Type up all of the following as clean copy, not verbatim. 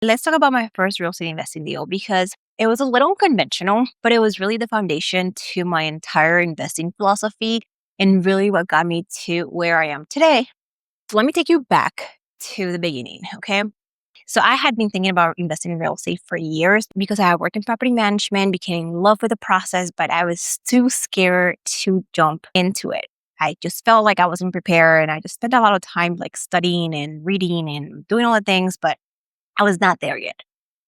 Let's talk about my first real estate investing deal because it was a little unconventional, but it was really the foundation to my entire investing philosophy and really what got me to where I am today. So let me take you back to the beginning, okay? So I had been thinking about investing in real estate for years because I had worked in property management, became in love with the process, but I was too scared to jump into it. I just felt like I wasn't prepared and I just spent a lot of time like studying and reading and doing all the things, but I was not there yet.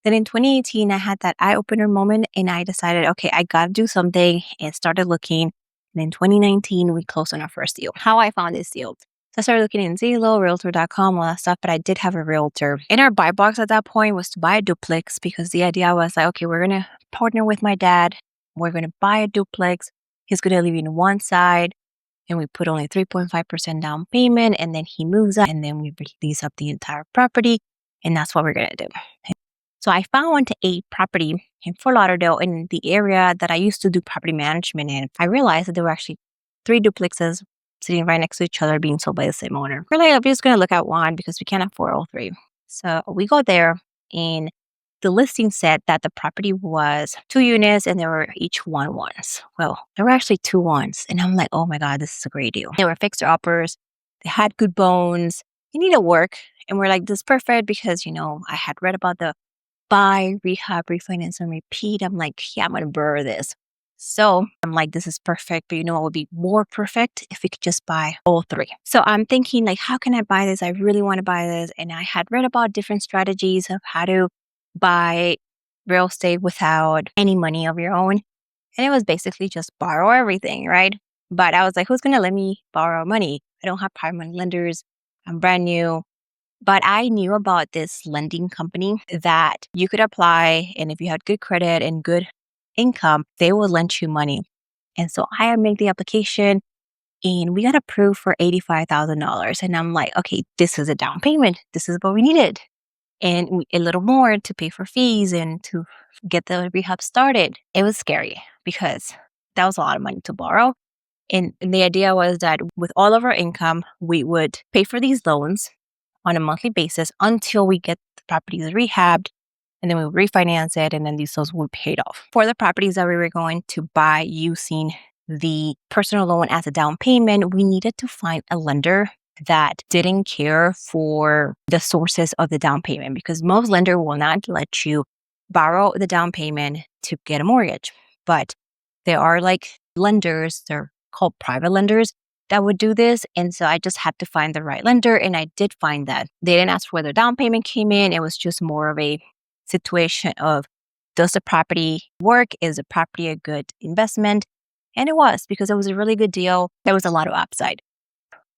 Then in 2018, I had that eye opener moment and I decided, okay, I got to do something and started looking. And in 2019, we closed on our first deal. How I found this deal. So I started looking in Zillow, Realtor.com, all that stuff, but I did have a realtor. And our buy box at that point was to buy a duplex because the idea was like, okay, we're going to partner with my dad. We're going to buy a duplex. He's going to live in one side. And we put only 3.5% down payment. And then he moves out and then we lease up the entire property. And that's what we're going to do. So I found a property in Fort Lauderdale in the area that I used to do property management in. I realized that there were actually 3 duplexes sitting right next to each other being sold by the same owner. We're like, I'm just going to look at one because we can't afford all 3. So we go there and the listing said that the property was 2 units and there were each 1 ones. Well, there were actually 2 ones. And I'm like, oh my God, this is a great deal. They were fixer uppers. They had good bones. They needed work. And we're like, this is perfect because, I had read about the buy, rehab, refinance, and repeat. I'm like, yeah, I'm going to borrow this. So I'm like, this is perfect. But what would be more perfect if we could just buy all 3. So I'm thinking like, how can I buy this? I really want to buy this. And I had read about different strategies of how to buy real estate without any money of your own. And it was basically just borrow everything, right? But I was like, who's going to let me borrow money? I don't have private money lenders. I'm brand new. But I knew about this lending company that you could apply. And if you had good credit and good income, they will lend you money. And so I made the application and we got approved for $85,000. And I'm like, okay, this is a down payment. This is what we needed. And a little more to pay for fees and to get the rehab started. It was scary because that was a lot of money to borrow. And the idea was that with all of our income, we would pay for these loans on a monthly basis until we get the properties rehabbed, and then we would refinance it, and then these loans would be paid off. For the properties that we were going to buy using the personal loan as a down payment, we needed to find a lender that didn't care for the sources of the down payment because most lender will not let you borrow the down payment to get a mortgage. But there are like lenders, they're called private lenders, that would do this. And so I just had to find the right lender. And I did find that. They didn't ask where the down payment came in. It was just more of a situation of, does the property work? Is the property a good investment? And it was, because it was a really good deal. There was a lot of upside.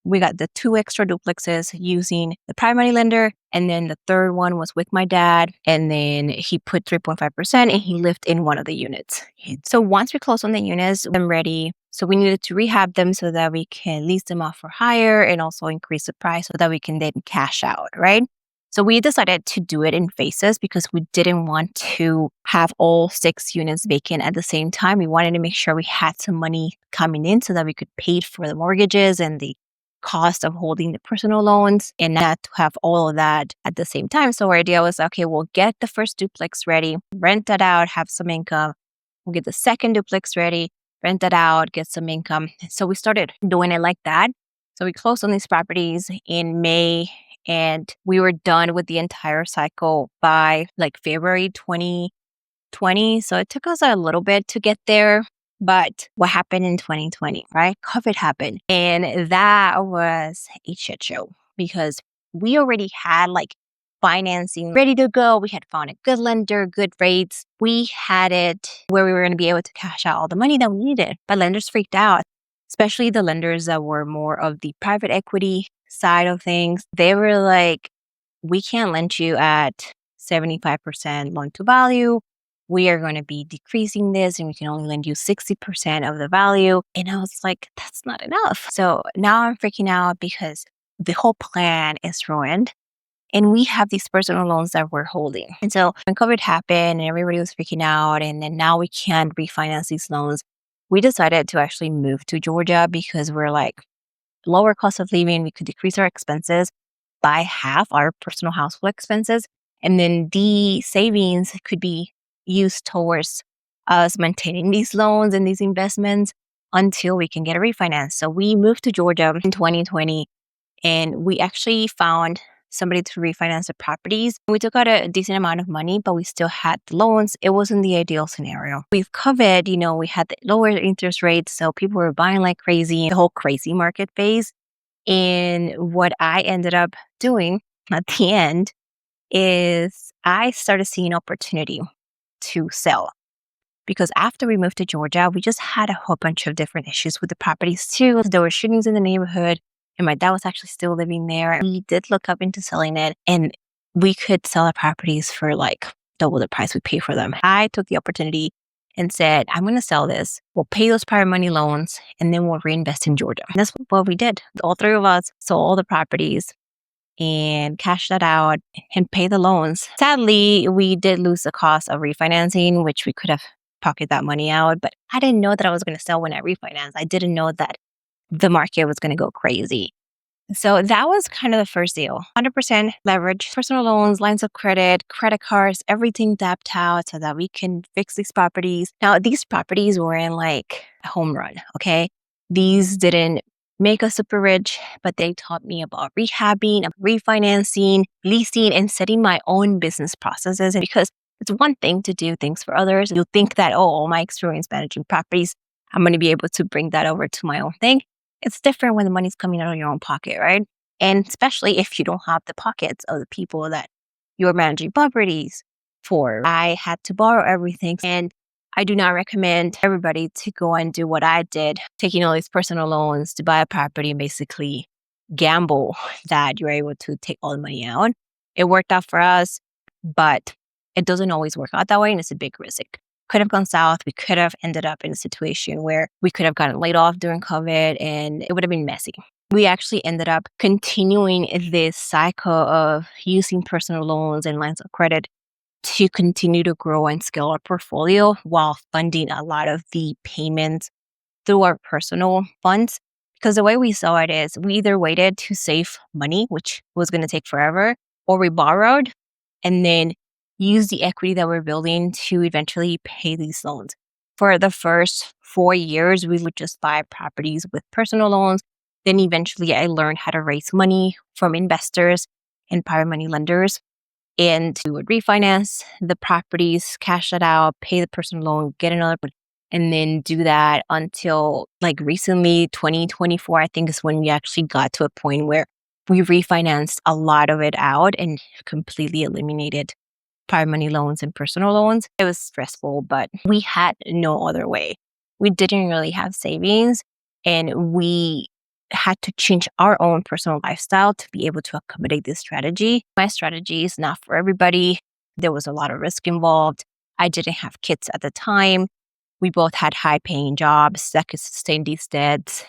We got the 2 extra duplexes using the private money lender. And then the third one was with my dad. And then he put 3.5% and he lived in one of the units. So once we closed on the units, I'm ready. So we needed to rehab them so that we can lease them off for hire and also increase the price so that we can then cash out, right? So we decided to do it in phases because we didn't want to have all 6 units vacant at the same time. We wanted to make sure we had some money coming in so that we could pay for the mortgages and the cost of holding the personal loans and not to have all of that at the same time. So our idea was, okay, we'll get the first duplex ready, rent that out, have some income. We'll get the second duplex ready, rent that out, get some income. So we started doing it like that. So we closed on these properties in May and we were done with the entire cycle by like February 2020. So it took us a little bit to get there. But what happened in 2020, right? COVID happened. And that was a shit show because we already had like financing ready to go. We had found a good lender, good rates. We had it where we were going to be able to cash out all the money that we needed. But lenders freaked out, especially the lenders that were more of the private equity side of things. They were like, we can't lend you at 75% loan to value. We are going to be decreasing this and we can only lend you 60% of the value. And I was like, that's not enough. So now I'm freaking out because the whole plan is ruined. And we have these personal loans that we're holding. And so when COVID happened and everybody was freaking out and then now we can't refinance these loans, we decided to actually move to Georgia because we're like, lower cost of living, we could decrease our expenses by half, our personal household expenses. And then the savings could be used towards us maintaining these loans and these investments until we can get a refinance. So we moved to Georgia in 2020 and we actually found somebody to refinance the properties. We took out a decent amount of money, but we still had the loans. It wasn't the ideal scenario. With COVID, we had the lower interest rates, so people were buying like crazy, the whole crazy market phase. And what I ended up doing at the end is I started seeing opportunity to sell. Because after we moved to Georgia, we just had a whole bunch of different issues with the properties too. There were shootings in the neighborhood, and my dad was actually still living there. We did look up into selling it, and we could sell the properties for like double the price we pay for them. I took the opportunity and said, I'm going to sell this. We'll pay those private money loans, and then we'll reinvest in Georgia. And that's what we did. All three of us sold all the properties and cash that out and pay the loans. Sadly, we did lose the cost of refinancing, which we could have pocket that money out, but I didn't know that I was going to sell when I refinanced. I didn't know that the market was going to go crazy. So that was kind of the first deal. 100% leverage, personal loans, lines of credit, credit cards, everything tapped out so that we can fix these properties. Now, these properties were in like a home run, okay? These didn't make us super rich, but they taught me about rehabbing, refinancing, leasing, and setting my own business processes. Because it's one thing to do things for others. You'll think that, oh, all my experience managing properties, I'm going to be able to bring that over to my own thing. It's different when the money's coming out of your own pocket, right? And especially if you don't have the pockets of the people that you're managing properties for. I had to borrow everything, and I do not recommend everybody to go and do what I did, taking all these personal loans to buy a property and basically gamble that you're able to take all the money out. It worked out for us, but it doesn't always work out that way, and it's a big risk. Could have gone south. We could have ended up in a situation where we could have gotten laid off during COVID, and it would have been messy. We actually ended up continuing this cycle of using personal loans and lines of credit to continue to grow and scale our portfolio while funding a lot of the payments through our personal funds. Because the way we saw it is we either waited to save money, which was going to take forever, or we borrowed and then use the equity that we're building to eventually pay these loans. For the first 4 years, we would just buy properties with personal loans. Then eventually I learned how to raise money from investors and private money lenders. And we would refinance the properties, cash that out, pay the personal loan, get another, and then do that until like recently, 2024, I think is when we actually got to a point where we refinanced a lot of it out and completely eliminated private money loans and personal loans. It was stressful, but we had no other way. We didn't really have savings, and we had to change our own personal lifestyle to be able to accommodate this strategy. My strategy is not for everybody. There was a lot of risk involved. I didn't have kids at the time. We both had high paying jobs that could sustain these debts.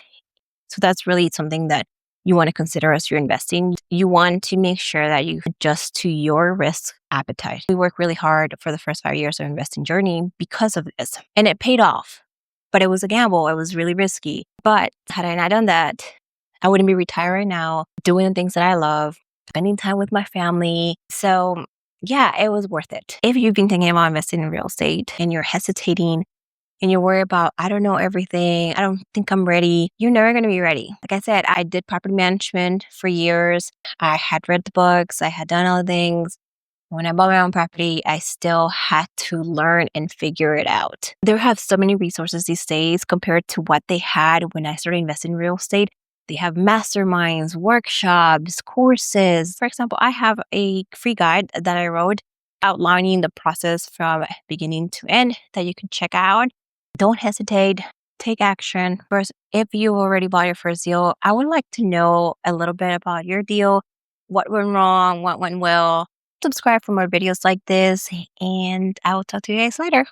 So that's really something that you want to consider as you're investing. You want to make sure that you adjust to your risk appetite. We worked really hard for the first 5 years of our investing journey because of this, and it paid off. But it was a gamble. It was really risky. But had I not done that, I wouldn't be retired right now, doing the things that I love, spending time with my family. So yeah, it was worth it. If you've been thinking about investing in real estate and you're hesitating and you're worried about, I don't know everything, I don't think I'm ready, you're never going to be ready. Like I said, I did property management for years. I had read the books. I had done all the things. When I bought my own property, I still had to learn and figure it out. They have so many resources these days compared to what they had when I started investing in real estate. They have masterminds, workshops, courses. For example, I have a free guide that I wrote outlining the process from beginning to end that you can check out. Don't hesitate. Take action. First, if you already bought your first deal, I would like to know a little bit about your deal. What went wrong? What went well? Subscribe for more videos like this, and I will talk to you guys later.